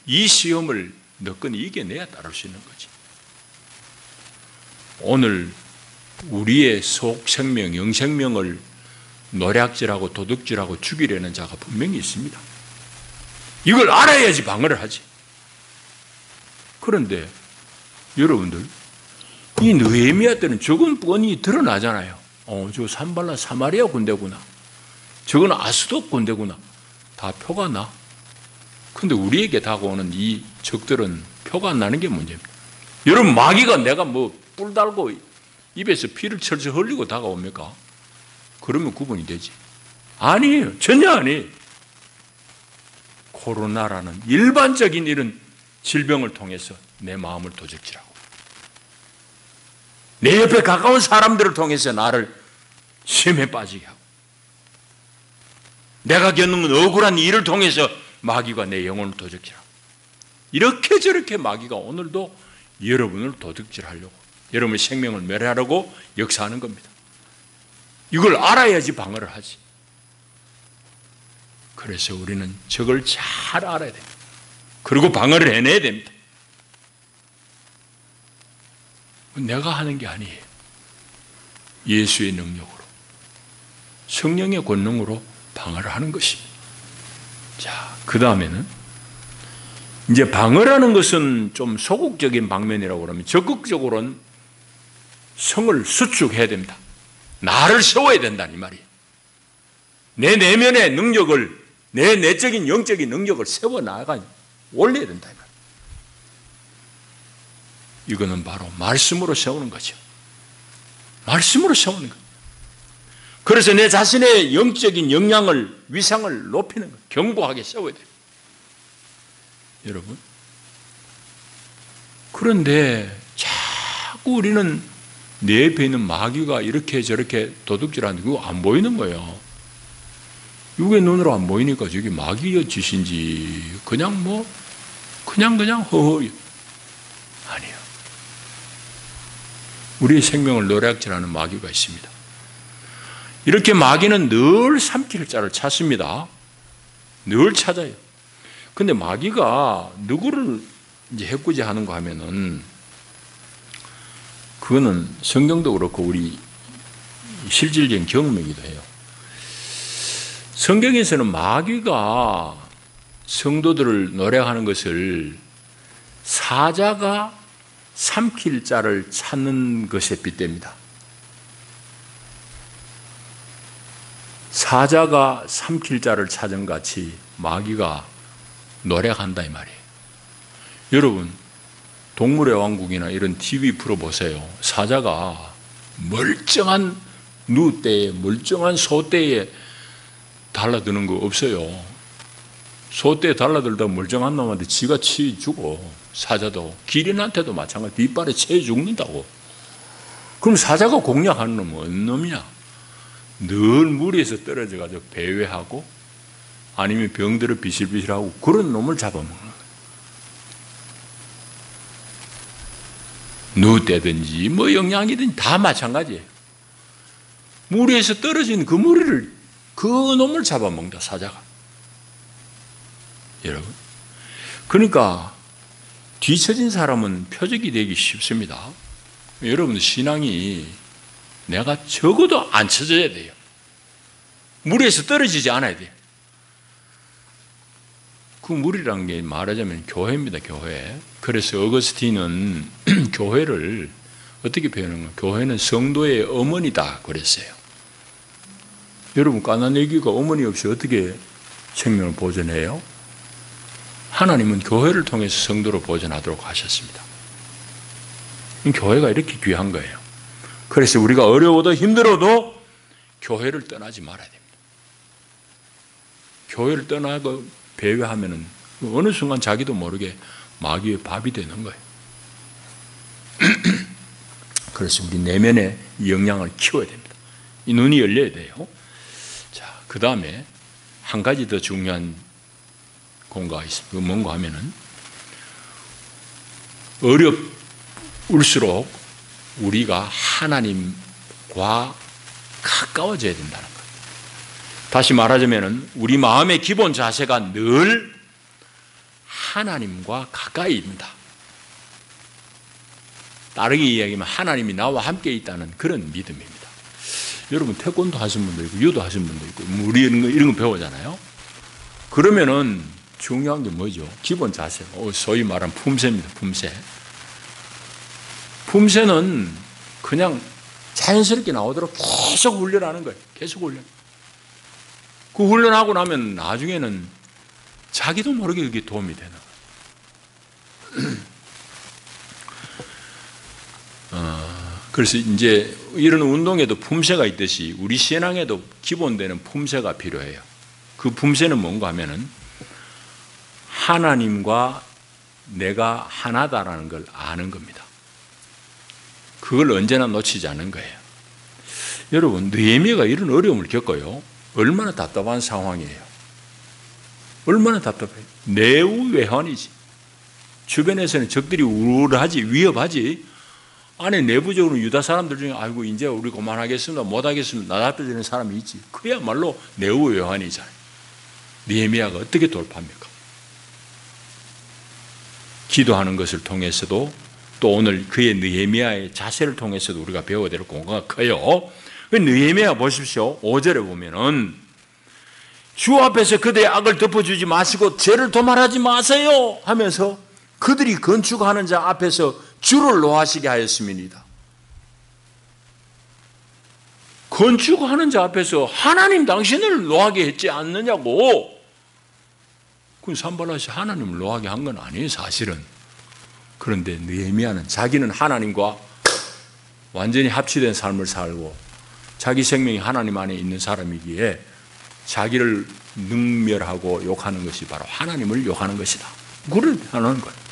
이 시험을 너끈히 이겨내야 따를 수 있는 거지. 오늘 우리의 속 생명, 영생명을 노략질하고 도둑질하고 죽이려는 자가 분명히 있습니다. 이걸 알아야지 방어를 하지. 그런데 여러분들, 이 느헤미야 때는 저건 뻔히 드러나잖아요. 저 산발라 사마리아 군대구나, 저건 아스돗 군대구나, 다 표가 나. 근데 우리에게 다가오는 이 적들은 표가 안 나는 게 문제입니다. 여러분, 마귀가 내가 뿔 달고 입에서 피를 철철 흘리고 다가옵니까? 그러면 구분이 되지? 아니에요. 전혀 아니에요. 코로나라는 일반적인 이런 질병을 통해서 내 마음을 도적질하고, 내 옆에 가까운 사람들을 통해서 나를 시험에 빠지게 하고, 내가 겪는 억울한 일을 통해서 마귀가 내 영혼을 도적질하고, 이렇게 저렇게 마귀가 오늘도 여러분을 도둑질하려고, 여러분의 생명을 멸하려고 역사하는 겁니다. 이걸 알아야지 방어를 하지. 그래서 우리는 적을 잘 알아야 됩니다. 그리고 방어를 해내야 됩니다. 내가 하는 게 아니에요. 예수의 능력으로, 성령의 권능으로 방어를 하는 것입니다. 자, 그 다음에는 이제 방어라는 것은 좀 소극적인 방면이라고 그러면, 적극적으로는 성을 수축해야 됩니다. 나를 세워야 된다는 이 말이에요. 내 내면의 능력을, 내 내적인 영적인 능력을 세워나가 올려야 된다 이 말이에요. 이거는 바로 말씀으로 세우는 거죠. 말씀으로 세우는 거예요. 그래서 내 자신의 영적인 역량을, 위상을 높이는 거예요. 견고하게 세워야 돼요. 여러분, 그런데 자꾸 우리는 내 옆에 있는 마귀가 이렇게 저렇게 도둑질하는 거 안 보이는 거예요. 육의 눈으로 안 보이니까 저게 마귀의 짓인지 그냥 그냥 허허. 아니에요. 우리의 생명을 노략질하는 마귀가 있습니다. 이렇게 마귀는 늘 삼킬 자를 찾습니다. 늘 찾아요. 근데 마귀가 누구를 이제 해코지하는 거 하면은, 그거는 성경도 그렇고 우리 실질적인 경험이기도 해요. 성경에서는 마귀가 성도들을 노략하는 것을 사자가 삼킬 자를 찾는 것에 빗댑니다. 사자가 삼킬 자를 찾은 같이 마귀가 노략한다 이 말이에요. 여러분, 동물의 왕국이나 이런 TV 프로 보세요. 사자가 멀쩡한 누떼에, 멀쩡한 소떼에 달라드는 거 없어요. 소떼 달라들다 멀쩡한 놈한테 지가 치 주고, 사자도 기린한테도 마찬가지 뒷발에 채 죽는다고. 그럼 사자가 공략하는 놈은 어떤 놈이냐? 늘 무리에서 떨어져 가지고 배회하고 아니면 병들어 비실비실하고 그런 놈을 잡아먹는 거예요. 누떼든지 뭐 영양이든지 다 마찬가지예요. 무리에서 떨어진 그 무리를, 그 놈을 잡아먹는다, 사자가. 여러분, 그러니까 뒤처진 사람은 표적이 되기 쉽습니다. 여러분, 신앙이 내가 적어도 안 쳐져야 돼요. 무리에서 떨어지지 않아야 돼요. 그 무리란 게 말하자면 교회입니다, 교회. 그래서 어거스틴은 교회를 어떻게 표현하는 거예요? 교회는 성도의 어머니다 그랬어요. 여러분, 가나니기가 어머니 없이 어떻게 생명을 보존해요? 하나님은 교회를 통해서 성도를 보존하도록 하셨습니다. 교회가 이렇게 귀한 거예요. 그래서 우리가 어려워도 힘들어도 교회를 떠나지 말아야 됩니다. 교회를 떠나고 배회하면은 어느 순간 자기도 모르게 마귀의 밥이 되는 거예요. 그래서 우리 내면에 이 영향을 키워야 됩니다. 이 눈이 열려야 돼요. 자, 그 다음에 한 가지 더 중요한 공과가 있습니다. 그 뭔가 하면은 어려울수록 우리가 하나님과 가까워져야 된다는 거예요. 다시 말하자면 우리 마음의 기본 자세가 늘 하나님과 가까이 있다. 다르게 이야기하면 하나님이 나와 함께 있다는 그런 믿음입니다. 여러분, 태권도 하신 분도 있고 유도 하신 분도 있고 우리 이런 거 배우잖아요. 그러면은 중요한 게 뭐죠? 기본 자세, 소위 말하는 품새입니다. 품새. 품새는 그냥 자연스럽게 나오도록 계속 훈련하는 거예요. 계속 훈련. 그 훈련하고 나면 나중에는 자기도 모르게 그게 도움이 되는 거예요. 그래서 이제 이런 운동에도 품새가 있듯이 우리 신앙에도 기본되는 품새가 필요해요. 그 품새는 뭔가 하면은 하나님과 내가 하나다라는 걸 아는 겁니다. 그걸 언제나 놓치지 않는 거예요. 여러분, 느헤미야가 이런 어려움을 겪어요. 얼마나 답답한 상황이에요. 얼마나 답답해요. 내우외환이지. 주변에서는 적들이 우울하지, 위협하지. 안에 내부적으로 유다 사람들 중에 아이고 이제 우리 그만하겠습니다, 못하겠습니다, 나답해지는 사람이 있지. 그야말로 내우외환이잖아요. 느헤미야가 어떻게 돌파합니까? 기도하는 것을 통해서도 또 오늘 그의 느헤미야의 자세를 통해서도 우리가 배워야 될 공과가 커요. 느헤미야 보십시오. 5절에 보면은 주 앞에서 그들의 악을 덮어주지 마시고 죄를 도말하지 마세요 하면서 그들이 건축하는 자 앞에서 주를 노하시게 하였음이니이다. 건축하는 자 앞에서 하나님 당신을 노하게 했지 않느냐고. 그건 산발라시 하나님을 노하게 한 건 아니에요, 사실은. 그런데 느헤미야는 자기는 하나님과 완전히 합치된 삶을 살고 자기 생명이 하나님 안에 있는 사람이기에 자기를 능멸하고 욕하는 것이 바로 하나님을 욕하는 것이다. 그걸 하는 거예요.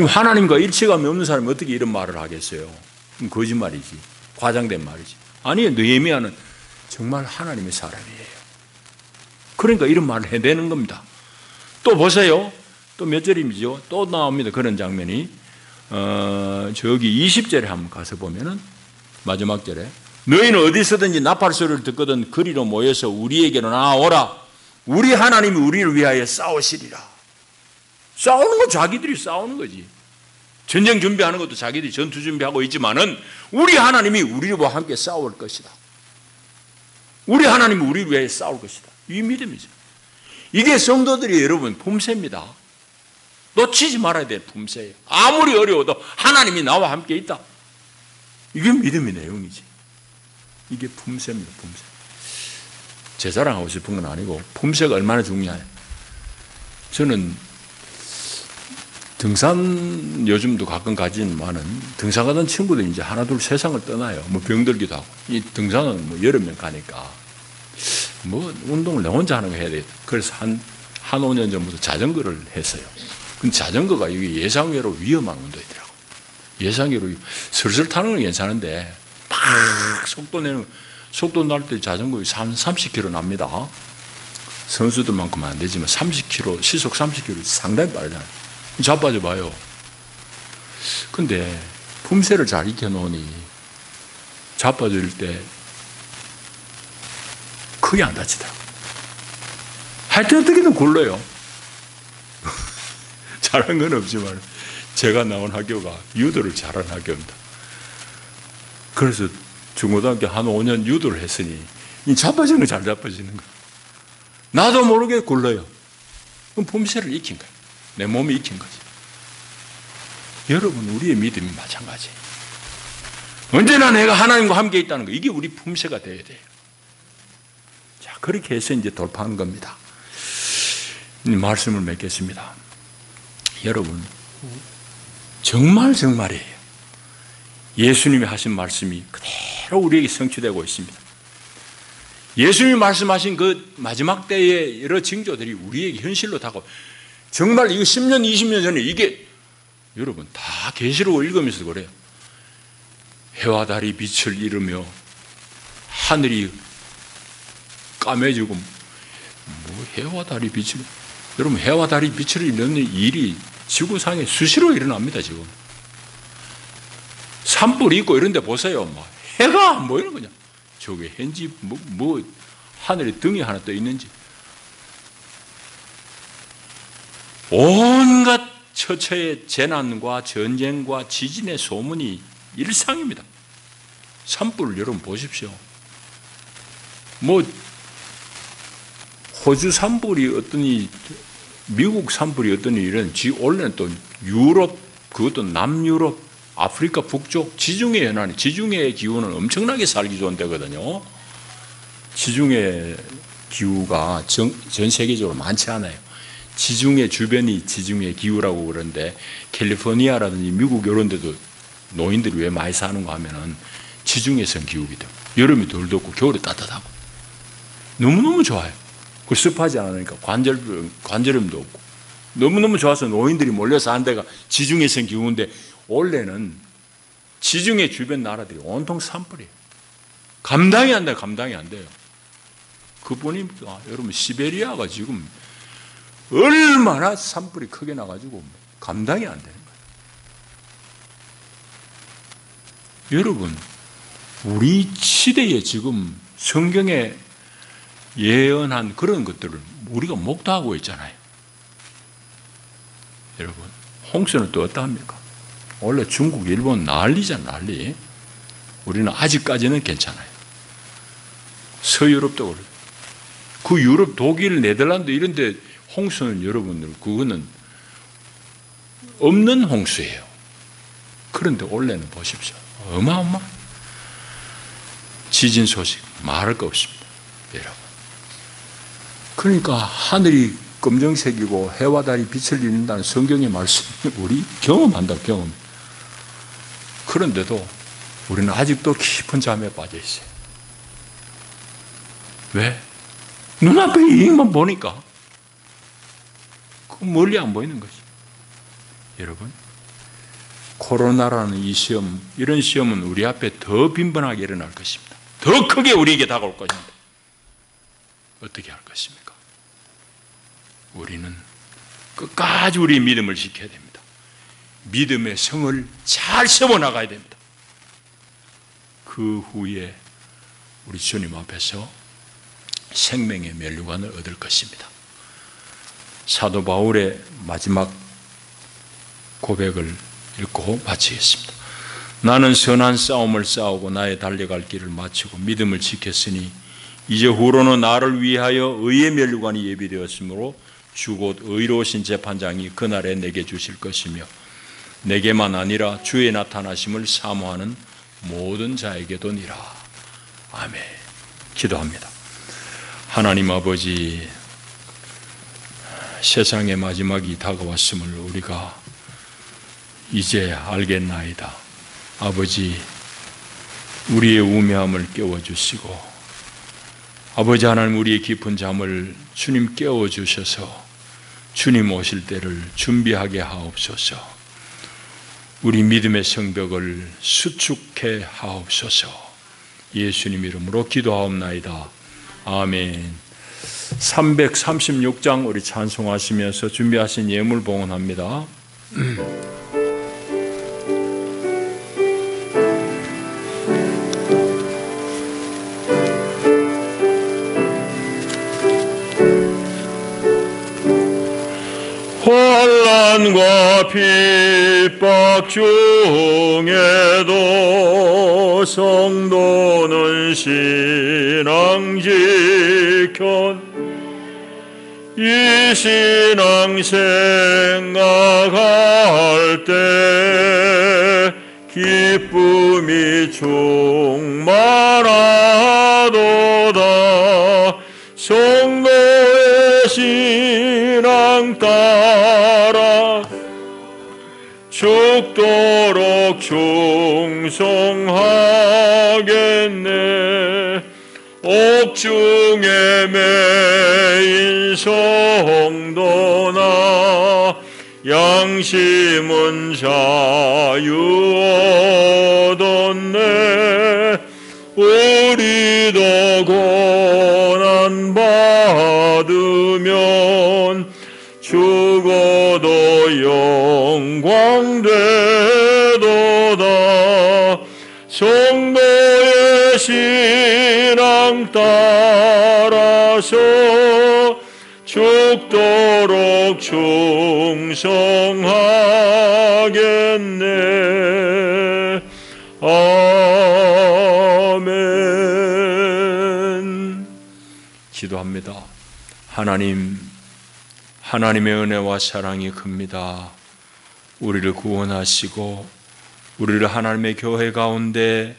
하나님과 일체감이 없는 사람이 어떻게 이런 말을 하겠어요? 거짓말이지. 과장된 말이지. 아니에요. 느헤미야는 정말 하나님의 사람이에요. 그러니까 이런 말을 해내는 겁니다. 또 보세요. 또 몇 절이죠? 또 나옵니다. 그런 장면이. 저기 20절에 한번 가서 보면은 마지막 절에 너희는 어디서든지 나팔 소리를 듣거든 그리로 모여서 우리에게로 나오라. 우리 하나님이 우리를 위하여 싸우시리라. 싸우는 건 자기들이 싸우는 거지. 전쟁 준비하는 것도 자기들이 전투 준비하고 있지만은 우리 하나님이 우리와 함께 싸울 것이다. 우리 하나님이 우리를 위하여 싸울 것이다. 이 믿음이죠. 이게 성도들이 여러분 품새입니다. 놓치지 말아야 될 품새예요. 아무리 어려워도 하나님이 나와 함께 있다. 이게 믿음의 내용이지. 이게 품새입니다. 품새. 제 자랑하고 싶은 건 아니고 품새가 얼마나 중요해요. 저는 등산 요즘도 가끔 가지만은 등산 가던 친구들이 이제 하나둘 세상을 떠나요. 뭐 병들기도 하고. 이 등산은 뭐 여러 명 가니까 뭐 운동을 내 혼자 하는 거 해야 돼. 그래서 한 한 5년 전부터 자전거를 했어요. 근데 자전거가 이게 예상외로 위험한 운동이더라고요. 예상외로 슬슬 타는 건 괜찮은데 막 속도 날 때 자전거 30km 납니다. 선수들만큼은 안 되지만 30km, 시속 30km 상당히 빠르잖아요. 자빠져 봐요. 근데 품새를 잘 익혀놓으니 자빠질 때 크게 안 다치더라고요. 하여튼 어떻게든 굴러요. 잘한 건 없지만 제가 나온 학교가 유도를 잘하는 학교입니다. 그래서 중고등학교 한 5년 유도를 했으니 이 자빠지는 거 잘 자빠지는 거예요. 나도 모르게 굴러요. 그럼 품새를 익힌 거예요. 내 몸이 익힌 거지. 여러분, 우리의 믿음이 마찬가지예요. 언제나 내가 하나님과 함께 있다는 거, 이게 우리 품새가 되어야 돼요. 자, 그렇게 해서 이제 돌파한 겁니다. 말씀을 맺겠습니다. 여러분, 정말이에요. 예수님이 하신 말씀이 그대로 우리에게 성취되고 있습니다. 예수님이 말씀하신 그 마지막 때의 여러 징조들이 우리에게 현실로 다가오고, 정말 이거 10년, 20년 전에 이게 여러분 다 계시록을 읽으면서도 그래요. 해와 달이 빛을 잃으며 하늘이 까매지고, 뭐 해와 달이 빛을, 여러분 해와 달이 빛을 잃는 일이 지구상에 수시로 일어납니다. 지금 산불이 있고 이런 데 보세요. 뭐 해가 안 보이는 거냐. 저게 현지 뭐 하늘에 등이 하나 떠 있는지. 온갖 처처의 재난과 전쟁과 지진의 소문이 일상입니다. 산불을 여러분 보십시오. 뭐 호주 산불이 어떠니, 미국 산불이 어떠니, 이런 원래는 또 유럽, 그것도 남유럽, 아프리카 북쪽 지중해 연안이, 지중해의 기후는 엄청나게 살기 좋은 데거든요. 지중해 기후가 전 세계적으로 많지 않아요. 지중해 주변이 지중해 기후라고 그러는데, 캘리포니아라든지 미국 이런 데도 노인들이 왜 많이 사는가 하면은 지중해성 기후거든. 여름이 덜 덥고 겨울이 따뜻하고 너무너무 좋아요. 그 습하지 않으니까 관절염도 없고 너무너무 좋아서 노인들이 몰려서 한 데가 지중해성 기후인데, 원래는 지중해 주변 나라들이 온통 산불이에요. 감당이 안 돼요. 감당이 안 돼요. 그뿐이 여러분 시베리아가 지금 얼마나 산불이 크게 나가지고 감당이 안 되는 거예요. 여러분, 우리 시대에 지금 성경에 예언한 그런 것들을 우리가 목도하고 있잖아요. 여러분, 홍수는 또 어떠합니까? 원래 중국, 일본 난리잖아, 난리. 우리는 아직까지는 괜찮아요. 서유럽도 그래요. 그 유럽, 독일, 네덜란드 이런 데 홍수는 여러분들, 그거는 없는 홍수예요. 그런데 원래는 보십시오. 어마어마. 지진 소식 말할 거 없습니다. 여러분. 그러니까 하늘이 검정색이고 해와 달이 빛을 잃는다는 성경의 말씀을 우리 경험한다, 경험. 그런데도 우리는 아직도 깊은 잠에 빠져 있어요. 왜? 눈앞에 이익만 보니까 멀리 안 보이는 거지. 여러분, 코로나라는 이 시험, 이런 시험은 우리 앞에 더 빈번하게 일어날 것입니다. 더 크게 우리에게 다가올 것입니다. 어떻게 할 것입니까? 우리는 끝까지 우리의 믿음을 지켜야 됩니다. 믿음의 성을 잘 세워나가야 됩니다. 그 후에 우리 주님 앞에서 생명의 면류관을 얻을 것입니다. 사도 바울의 마지막 고백을 읽고 마치겠습니다. 나는 선한 싸움을 싸우고 나의 달려갈 길을 마치고 믿음을 지켰으니 이제 후로는 나를 위하여 의의 면류관이 예비되었으므로 주 곧 의로우신 재판장이 그날에 내게 주실 것이며 내게만 아니라 주의 나타나심을 사모하는 모든 자에게도니라. 아멘. 기도합니다. 하나님 아버지, 세상의 마지막이 다가왔음을 우리가 이제 알겠나이다. 아버지, 우리의 우매함을 깨워주시고 아버지 하나님, 우리의 깊은 잠을 주님 깨워주셔서 주님 오실 때를 준비하게 하옵소서. 우리 믿음의 성벽을 수축해 하옵소서. 예수님 이름으로 기도하옵나이다. 아멘. 336장 우리 찬송하시면서 준비하신 예물 봉헌합니다. 환난과 핍박 중에도 성도는 신앙 지켜 이 신앙 생각할 때 기쁨이 충만하도다. 성도의 신앙 따라 죽도록 충성하겠네. 옥중에 매인 성도나 양심은 자유 얻었네. 우리도 고난 받으면 죽어도 영광 되도다. 성도의 신앙 따라서 죽도록 충성하겠네. 아멘. 기도합니다. 하나님의 은혜와 사랑이 큽니다. 우리를 구원하시고 우리를 하나님의 교회 가운데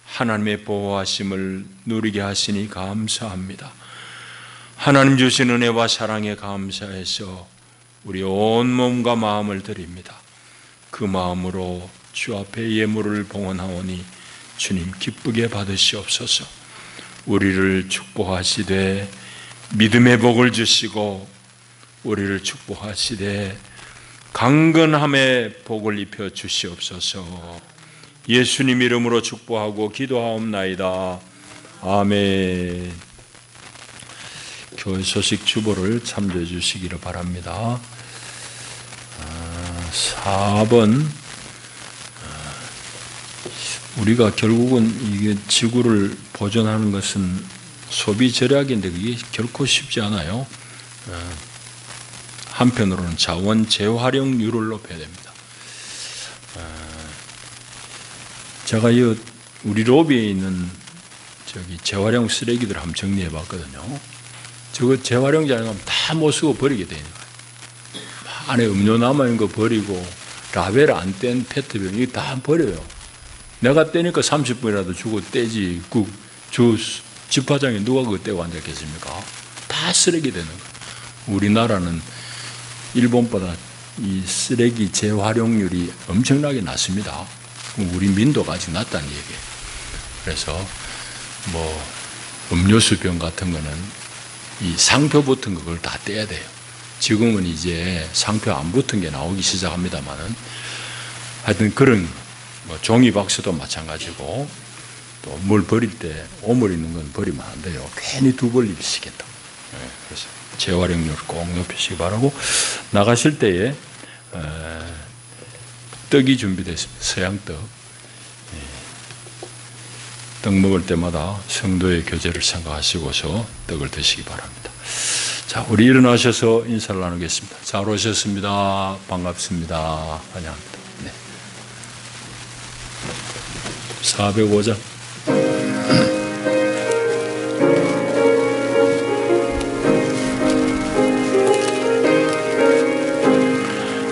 하나님의 보호하심을 누리게 하시니 감사합니다. 하나님 주신 은혜와 사랑에 감사해서 우리 온 몸과 마음을 드립니다. 그 마음으로 주 앞에 예물을 봉헌하오니 주님 기쁘게 받으시옵소서. 우리를 축복하시되 믿음의 복을 주시고 우리를 축복하시되 강건함의 복을 입혀 주시옵소서. 예수님 이름으로 축복하고 기도하옵나이다. 아멘. 교회 소식 주보를 참조해 주시기를 바랍니다. 4번. 우리가 결국은 이게 지구를 보존하는 것은 소비 절약인데 그게 결코 쉽지 않아요. 한편으로는 자원 재활용률을 높여야 됩니다. 제가 우리 로비에 있는 재활용 쓰레기들 한번 정리해 봤거든요. 저거 재활용장에 가면 다 못 쓰고 버리게 되는 거예요. 안에 음료 남아있는 거 버리고 라벨 안 뗀 페트병 이거 다 버려요. 내가 떼니까 30분이라도 주고 떼지. 집화장에 누가 그거 떼고 앉았겠습니까? 다 쓰레기 되는 거예요. 우리나라는 일본보다 이 쓰레기 재활용률이 엄청나게 낮습니다. 우리 민도가 아직 낮다는 얘기예요. 그래서 음료수병 같은 거는 이 상표 붙은 그걸 다 떼야 돼요. 지금은 이제 상표 안 붙은 게 나오기 시작합니다만은 하여튼 그런 종이박스도 마찬가지고 또 물 버릴 때 오물 있는 건 버리면 안 돼요. 괜히 두 벌 일 시킨다. 그래서 재활용률 꼭 높이시기 바라고 나가실 때에 떡이 준비되어 있습니다. 서양떡. 떡 먹을 때마다 성도의 교제를 생각하시고서 떡을 드시기 바랍니다. 자, 우리 일어나셔서 인사를 나누겠습니다. 잘 오셨습니다. 반갑습니다. 환영합니다. 네. 405장.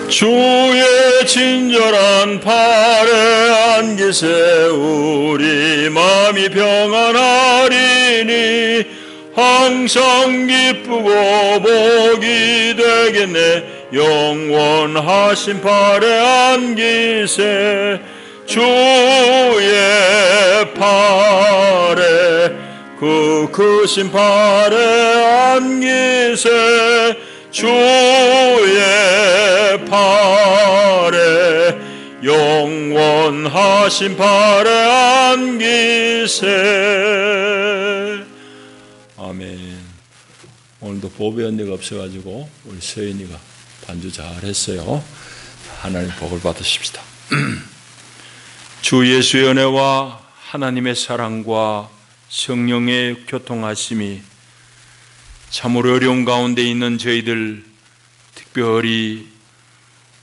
주의 친절한 팔에 안기세 우리 마음이 평안하리니 항상 기쁘고 복이 되겠네. 영원하신 팔에 안기세 주의 팔에 그 크신 팔에 안기세 주 선하신 발에 안기세. 아멘. 오늘도 보배 언니가 없어가지고 우리 서연이가 반주 잘했어요. 하나님 복을 받으십시다. 주 예수의 은혜와 하나님의 사랑과 성령의 교통하심이 참으로 어려운 가운데 있는 저희들, 특별히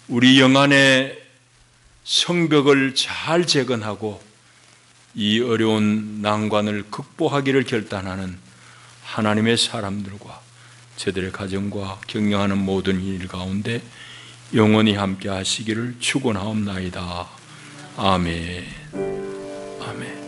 우리 영안의 성벽을 잘 재건하고 이 어려운 난관을 극복하기를 결단하는 하나님의 사람들과 저들의 가정과 경영하는 모든 일 가운데 영원히 함께 하시기를 축원하옵나이다. 아멘. 아멘.